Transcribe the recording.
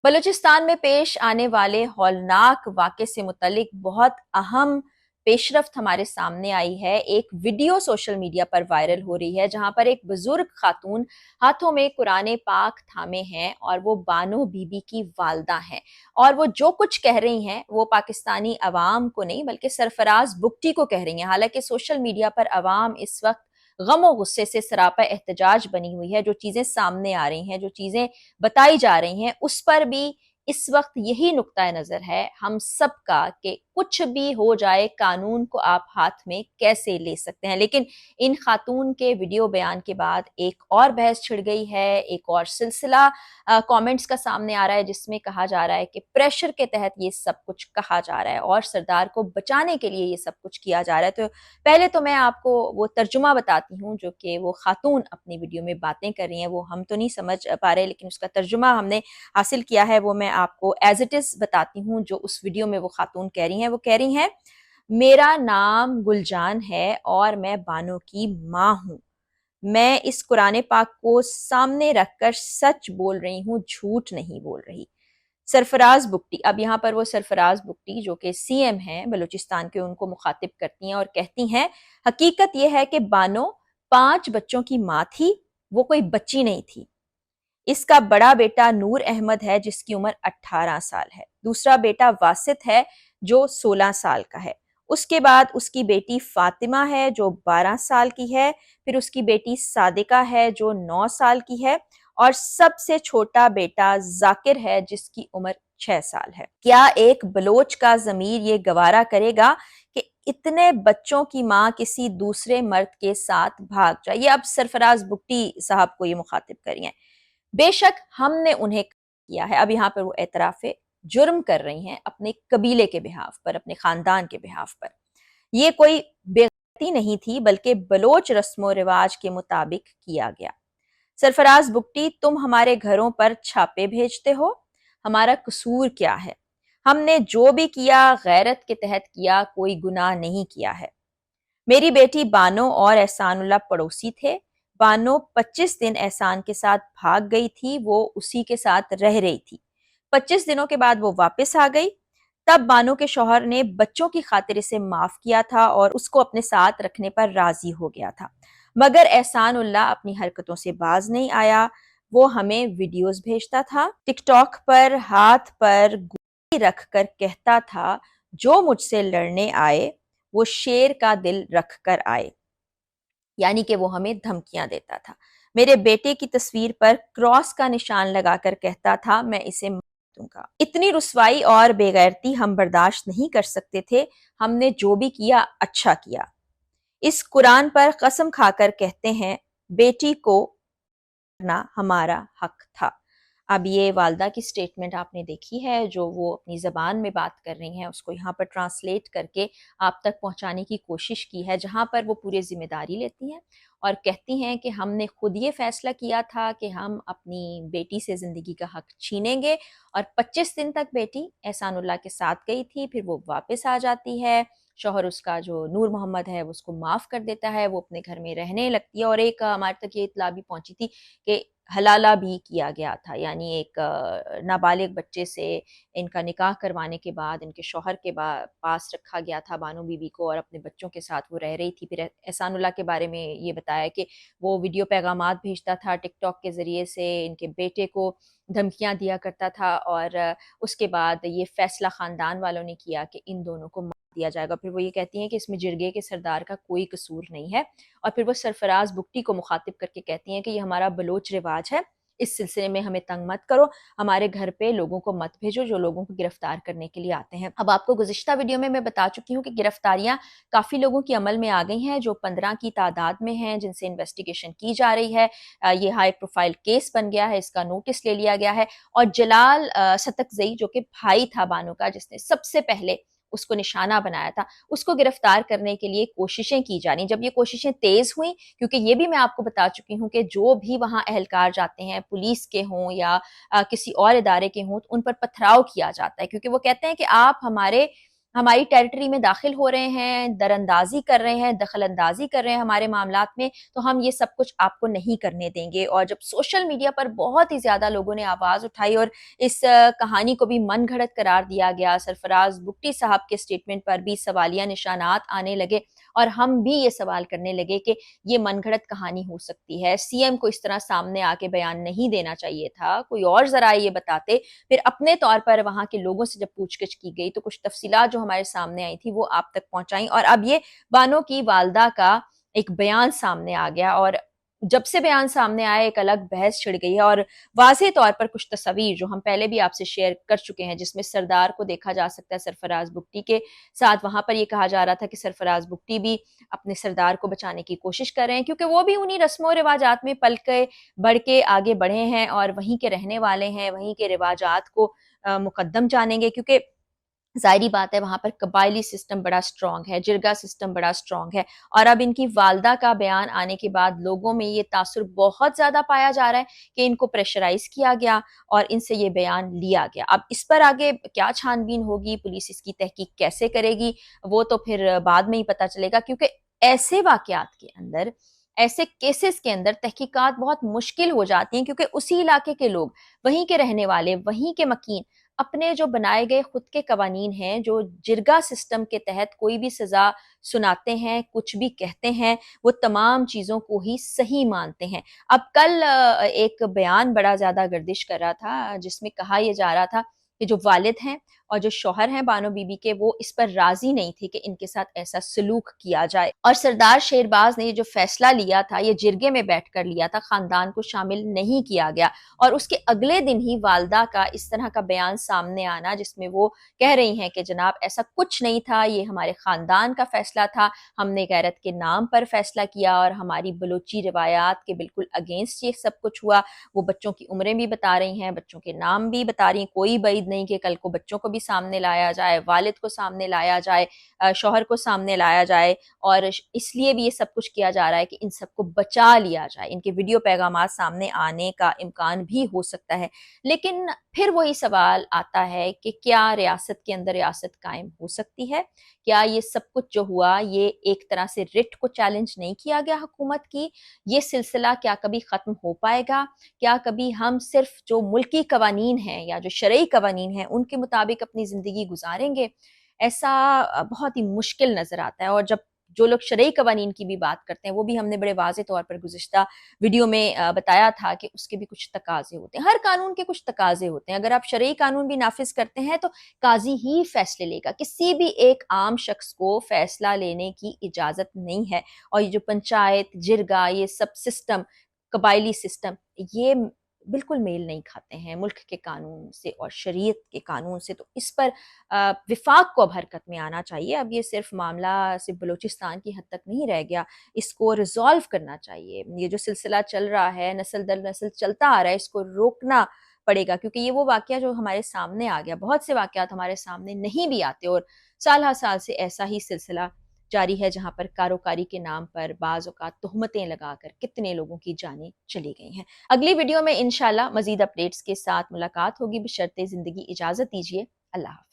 बलूचिस्तान में पेश आने वाले हौलनाक वाक़े से मुतल्लिक बहुत अहम पेशरफ्त हमारे सामने आई है। एक वीडियो सोशल मीडिया पर वायरल हो रही है जहां पर एक बुजुर्ग खातून हाथों में कुरान पाक थामे हैं और वो बानो बीबी की वालदा हैं, और वो जो कुछ कह रही हैं वो पाकिस्तानी अवाम को नहीं बल्कि सरफराज बुगटी को कह रही हैं। हालांकि सोशल मीडिया पर अवाम इस वक्त गम और गुस्से से सरापा एहतजाज बनी हुई है। जो चीजें सामने आ रही हैं, जो चीजें बताई जा रही हैं, उस पर भी इस वक्त यही नुक्ता नजर है हम सबका कि कुछ भी हो जाए कानून को आप हाथ में कैसे ले सकते हैं। लेकिन इन खातून के वीडियो बयान के बाद एक और बहस छिड़ गई है, एक और सिलसिला कमेंट्स का सामने आ रहा है जिसमें कहा जा रहा है कि प्रेशर के तहत ये सब कुछ कहा जा रहा है और सरदार को बचाने के लिए ये सब कुछ किया जा रहा है। तो पहले तो मैं आपको वो तर्जुमा बताती हूँ जो कि वो खातून अपनी वीडियो में बातें कर रही हैं। वो हम तो नहीं समझ पा रहे, लेकिन उसका तर्जुमा हमने हासिल किया है। वो मैं आपको एज इट इज बताती हूँ जो उस वीडियो में वो खातून कह रही हैं। वो कह रही हैं, मेरा नाम गुलजान है और मैं बानो की माँ हूँ। मैं इस कुरान पाक को सामने रखकर सच बोल रही हूँ, झूठ नहीं बोल रही। सरफराज बुगटी, अब यहाँ पर वो सरफराज बुगटी जो कि सीएम हैं बलूचिस्तान के, उनको मुखातिब करती हैं और कहती हैं, हकीकत यह है कि बानो 5 बच्चों की माँ थी, वो कोई बच्ची नहीं थी। इसका बड़ा बेटा नूर अहमद है जिसकी उम्र 18 साल है। दूसरा बेटा वासित है जो 16 साल का है। उसके बाद उसकी बेटी फातिमा है जो 12 साल की है। फिर उसकी बेटी सादिका है जो 9 साल की है। और सबसे छोटा बेटा जाकिर है जिसकी उम्र 6 साल है। क्या एक बलोच का ज़मीर ये गवारा करेगा कि इतने बच्चों की माँ किसी दूसरे मर्द के साथ भाग जाए? ये अब सरफराज बुगटी साहब को ये मुखातिब करी हैं। बेशक हमने उन्हें किया है, अब यहाँ पर वो एतराफ़े जुर्म कर रही हैं अपने कबीले के बिहाफ पर, अपने खानदान के बिहाफ पर। ये कोई बेगैरती नहीं थी बल्कि बलोच रस्मो रिवाज के मुताबिक किया गया। सरफराज बुगटी, तुम हमारे घरों पर छापे भेजते हो, हमारा कसूर क्या है? हमने जो भी किया गैरत के तहत किया, कोई गुनाह नहीं किया है। मेरी बेटी बानो और एहसानुल्लाह पड़ोसी थे। बानो 25 दिन एहसान के साथ भाग गई थी, वो उसी के साथ रह रही थी। 25 दिनों के बाद वो वापस आ गई। तब बानो के शौहर ने बच्चों की खातिर इसे माफ किया था और उसको अपने साथ रखने पर राजी हो गया था। मगर एहसानुल्लाह अपनी हरकतों से बाज नहीं आया। वो हमें वीडियोस भेजता था, टिकटॉक पर हाथ पर गोली रख कर कहता था, जो मुझसे लड़ने आए वो शेर का दिल रख कर आए। यानी कि वो हमें धमकियां देता था। मेरे बेटे की तस्वीर पर क्रॉस का निशान लगाकर कहता था, मैं इसे मार दूंगा। इतनी रुसवाई और बेगैरती हम बर्दाश्त नहीं कर सकते थे। हमने जो भी किया अच्छा किया। इस कुरान पर कसम खाकर कहते हैं, बेटी को करना हमारा हक था। अब ये वालदा की स्टेटमेंट आपने देखी है, जो वो अपनी ज़बान में बात कर रही हैं, उसको यहाँ पर ट्रांसलेट करके आप तक पहुँचाने की कोशिश की है, जहाँ पर वो पूरी ज़िम्मेदारी लेती हैं और कहती हैं कि हमने खुद ये फैसला किया था कि हम अपनी बेटी से ज़िंदगी का हक छीनेंगे। और 25 दिन तक बेटी एहसानुल्लाह के साथ गई थी, फिर वो वापस आ जाती है। शौहर उसका जो नूर मोहम्मद है वो उसको माफ़ कर देता है, वो अपने घर में रहने लगती है। और एक हमारे तक ये इत्तला भी पहुंची थी कि हलाला भी किया गया था, यानी एक नाबालिग बच्चे से इनका निकाह करवाने के बाद इनके शौहर के पास रखा गया था बानो बीबी को, और अपने बच्चों के साथ वो रह रही थी। फिर एहसानुल्लाह के बारे में ये बताया कि वो वीडियो पैगामात भेजता था टिकटॉक के ज़रिए से, इनके बेटे को धमकियां दिया करता था। और उसके बाद ये फैसला ख़ानदान वालों ने किया कि इन दोनों को मार दिया जाएगा। फिर वो ये कहती हैं कि इसमें जिरगे के सरदार का कोई कसूर नहीं है। और फिर वो सरफराज बुगटी को मुखातिब करके कहती हैं कि ये हमारा बलोच रिवाज है, इस सिलसिले में हमें तंग मत करो, हमारे घर पे लोगों को मत भेजो जो लोगों को गिरफ्तार करने के लिए आते हैं। अब आपको गुज़िश्ता वीडियो में मैं बता चुकी हूँ कि गिरफ्तारियां काफ़ी लोगों की अमल में आ गई हैं, जो 15 की तादाद में हैं, जिनसे इन्वेस्टिगेशन की जा रही है। ये हाई प्रोफाइल केस बन गया है, इसका नोटिस ले लिया गया है। और जलाल सतकजई जो कि भाई था बानो का, जिसने सबसे पहले उसको निशाना बनाया था, उसको गिरफ्तार करने के लिए कोशिशें की जा रही। जब ये कोशिशें तेज हुई, क्योंकि ये भी मैं आपको बता चुकी हूँ कि जो भी वहाँ एहलकार जाते हैं, पुलिस के हों या किसी और इदारे के हों, तो उन पर पथराव किया जाता है, क्योंकि वो कहते हैं कि आप हमारे हमारी टेरिटरी में दाखिल हो रहे हैं, दरअंदाजी कर रहे हैं, दखल अंदाजी कर रहे हैं हमारे मामलात में, तो हम ये सब कुछ आपको नहीं करने देंगे। और जब सोशल मीडिया पर बहुत ही ज़्यादा लोगों ने आवाज़ उठाई और इस कहानी को भी मन घड़त करार दिया गया, सरफराज बुगटी साहब के स्टेटमेंट पर भी सवालिया निशानात आने लगे और हम भी ये सवाल करने लगे कि ये मन घड़त कहानी हो सकती है, सीएम को इस तरह सामने आके बयान नहीं देना चाहिए था, कोई और ज़रा ये बताते। फिर अपने तौर पर वहाँ के लोगों से जब पूछगिछ की गई तो कुछ तफसीलात जो हमारे सामने आई थी वो आप तक पहुंचाई, और अब ये बानो की वालदा का एक बयान सामने आ गया। और जब से बयान सामने आया एक अलग बहस छिड़ गई है, और वाज़ेह तौर पर कुछ तस्वीर जो हम पहले भी आपसे शेयर कर चुके हैं, जिसमें सरदार को देखा जा सकता है सरफराज बुगटी के साथ। वहां पर ये कहा जा रहा था कि सरफराज बुगटी भी अपने सरदार को बचाने की कोशिश कर रहे हैं, क्योंकि वो भी उन्हीं रस्मों रिवाजात में पल के बढ़ के आगे बढ़े हैं और वहीं के रहने वाले हैं, वहीं के रिवाजात को मुकद्दम जानेंगे। क्योंकि ज़ाहिरी बात है वहाँ पर कबायली सिस्टम बड़ा स्ट्रॉन्ग है, जिरगा सिस्टम बड़ा स्ट्रॉन्ग है, और अब इनकी वालदा का बयान आने के बाद लोगों में ये तासुर बहुत ज़्यादा पाया जा रहा है कि इनको प्रेशराइज किया गया और इनसे ये बयान लिया गया। अब इस पर आगे क्या छानबीन होगी, पुलिस इसकी तहकीक कैसे करेगी, वो तो फिर बाद में ही पता चलेगा, क्योंकि ऐसे वाक़यात के अंदर, ऐसे केसेस के अंदर तहकीकात बहुत मुश्किल हो जाती हैं, क्योंकि उसी इलाके के लोग, वहीं के रहने वाले, वहीं के मकीन अपने जो बनाए गए खुद के कवानीन हैं, जो जिरगा सिस्टम के तहत कोई भी सजा सुनाते हैं, कुछ भी कहते हैं, वो तमाम चीज़ों को ही सही मानते हैं। अब कल एक बयान बड़ा ज़्यादा गर्दिश कर रहा था, जिसमें कहा यह जा रहा था कि जो वालिद हैं और जो शौहर हैं बानो बीबी के, वो इस पर राजी नहीं थे कि इनके साथ ऐसा सलूक किया जाए। और सरदार शेरबाज ने ये जो फैसला लिया था, ये जिरगे में बैठकर लिया था, खानदान को शामिल नहीं किया गया। और उसके अगले दिन ही वालदा का इस तरह का बयान सामने आना, जिसमें वो कह रही हैं कि जनाब ऐसा कुछ नहीं था, ये हमारे खानदान का फैसला था, हमने गैरत के नाम पर फैसला किया और हमारी बलोची रिवायात के बिल्कुल अगेंस्ट ये सब कुछ हुआ। वो बच्चों की उम्रें भी बता रही हैं, बच्चों के नाम भी बता रही हैं, कोई बैद नहीं कि कल को बच्चों को भी सामने लाया जाए, वालिद को सामने लाया जाए, शौहर को सामने लाया जाए, और इसलिए भी ये सब कुछ किया जा रहा है कि इन सबको बचा लिया जाए, इनके वीडियो पैगामात सामने आने का इम्कान भी हो सकता है। लेकिन फिर वही सवाल आता है कि क्या रियासत के अंदर रियासत कायम हो सकती है? क्या ये सब कुछ जो हुआ, ये एक तरह से रिट को चैलेंज नहीं किया गया हुकूमत की? ये सिलसिला क्या कभी ख़त्म हो पाएगा? क्या कभी हम सिर्फ जो मुल्की कवानीन हैं या जो शरई कवानीन हैं उनके मुताबिक अपनी ज़िंदगी गुजारेंगे? ऐसा बहुत ही मुश्किल नज़र आता है। और जब जो लोग शरई कवानीन की भी बात करते हैं, वो भी हमने बड़े वाज़ेह तौर पर गुज़िश्ता वीडियो में बताया था कि उसके भी कुछ तकाज़े होते हैं। हर कानून के कुछ तकाज़े होते हैं। अगर आप शरई कानून भी नाफ़िज़ करते हैं तो काज़ी ही फ़ैसले लेगा। किसी भी एक आम शख्स को फ़ैसला लेने की इजाज़त नहीं है। और ये जो पंचायत, जिरगा, ये सब सिस्टम, कबायली सिस्टम, ये बिल्कुल मेल नहीं खाते हैं मुल्क के कानून से और शरीयत के कानून से। तो इस पर विफाक को अब हरकत में आना चाहिए। अब ये सिर्फ मामला सिर्फ बलूचिस्तान की हद तक नहीं रह गया, इसको रिजॉल्व करना चाहिए। ये जो सिलसिला चल रहा है, नस्ल दर नस्ल चलता आ रहा है, इसको रोकना पड़ेगा, क्योंकि ये वो वाकया जो हमारे सामने आ गया। बहुत से वाकयात हमारे सामने नहीं भी आते और साल हर साल से ऐसा ही सिलसिला जारी है, जहां पर कारोकारी के नाम पर बाज़ औक़ात तुहमतें लगाकर कितने लोगों की जानें चली गई हैं। अगली वीडियो में इंशाल्लाह मज़ीद अपडेट्स के साथ मुलाकात होगी, बशर्ते ज़िंदगी इजाज़त दीजिए। अल्लाह हाफ़िज़।